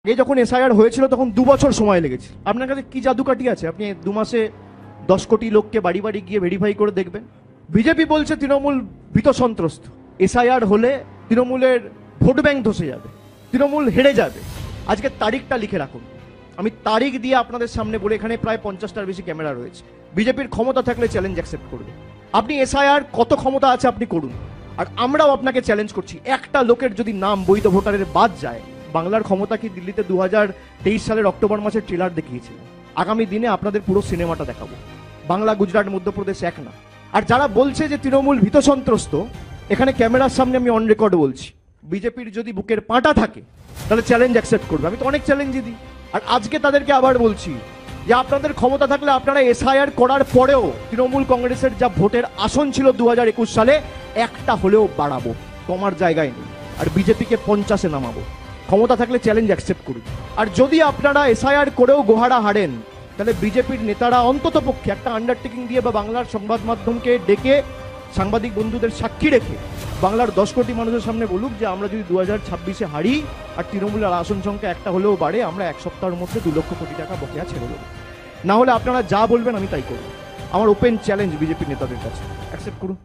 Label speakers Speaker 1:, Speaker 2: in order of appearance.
Speaker 1: এই যখন এসআইআর হয়েছিল তখন 2 বছর সময় লেগেছে। আপনার কাছে কি জাদুকাঠি আছে আপনি 2 মাসে 10 কোটি লোককে বাড়ি বাড়ি গিয়ে ভেরিফাই করে দেখবেন? বিজেপি বলছে তৃণমূল ভীত সন্ত্রস্ত, এসআইআর হলে তৃণমূলের ভোট ব্যাংক ধসে যাবে, তৃণমূল হেরে যাবে। আজকে তারিখটা লিখে রাখুন, আমি তারিখ দিয়ে আপনাদের সামনে বলে, এখানে প্রায় 50টার বেশি ক্যামেরা রয়েছে। বিজেপির ক্ষমতা থাকলে চ্যালেঞ্জ অ্যাকসেপ্ট করবে। আপনি এসআইআর কত ক্ষমতা আছে আপনি করুন, আর আমরাও আপনাকে চ্যালেঞ্জ করছি, একটা লোকের যদি নাম বৈধ ভোটারের বাদ যায়, বাংলার ক্ষমতা কি দিল্লিতে 2023 সালের অক্টোবর মাসের ট্রেলার দেখিয়েছিল। আগামী দিনে আপনাদের পুরো সিনেমাটা দেখাবো। বাংলা, গুজরাট, মধ্যপ্রদেশ এক না। আর যারা বলছে যে তৃণমূল ভীত সন্ত্রস্ত, এখানে ক্যামেরার সামনে আমি অন রেকর্ড বলছি, বিজেপির যদি বুকের পাঁটা থাকে তাহলে চ্যালেঞ্জ অ্যাকসেপ্ট করবে। আমি তো অনেক চ্যালেঞ্জই দিই, আর আজকে তাদেরকে আবার বলছি যে আপনাদের ক্ষমতা থাকলে আপনারা এসআইআর করার পরেও তৃণমূল কংগ্রেসের যা ভোটের আসন ছিল 2021 সালে, একটা হলেও বাড়াবো, কমার জায়গায় নেই। আর বিজেপিকে 50-এ নামাবো। ক্ষমতা থাকলে চ্যালেঞ্জ অ্যাকসেপ্ট করুন। আর যদি আপনারা এসআইআর করেও গোহারা হারেন, তাহলে বিজেপির নেতারা অন্তত পক্ষে একটা আন্ডারটেকিং দিয়ে বা বাংলার সংবাদ মাধ্যমকে ডেকে সাংবাদিক বন্ধুদের সাক্ষী রেখে বাংলার 10 কোটি মানুষের সামনে বলুক যে আমরা যদি 2026-এ হারি আর তৃণমূলের আসন সংখ্যা একটা হলেও বাড়ে, আমরা 1 সপ্তাহের মধ্যে 2 লক্ষ কোটি টাকা বকেয়া ছেড়ে দেবো। না হলে আপনারা যা বলবেন আমি তাই করব। আমার ওপেন চ্যালেঞ্জ বিজেপির নেতাদের কাছে, অ্যাকসেপ্ট করুন।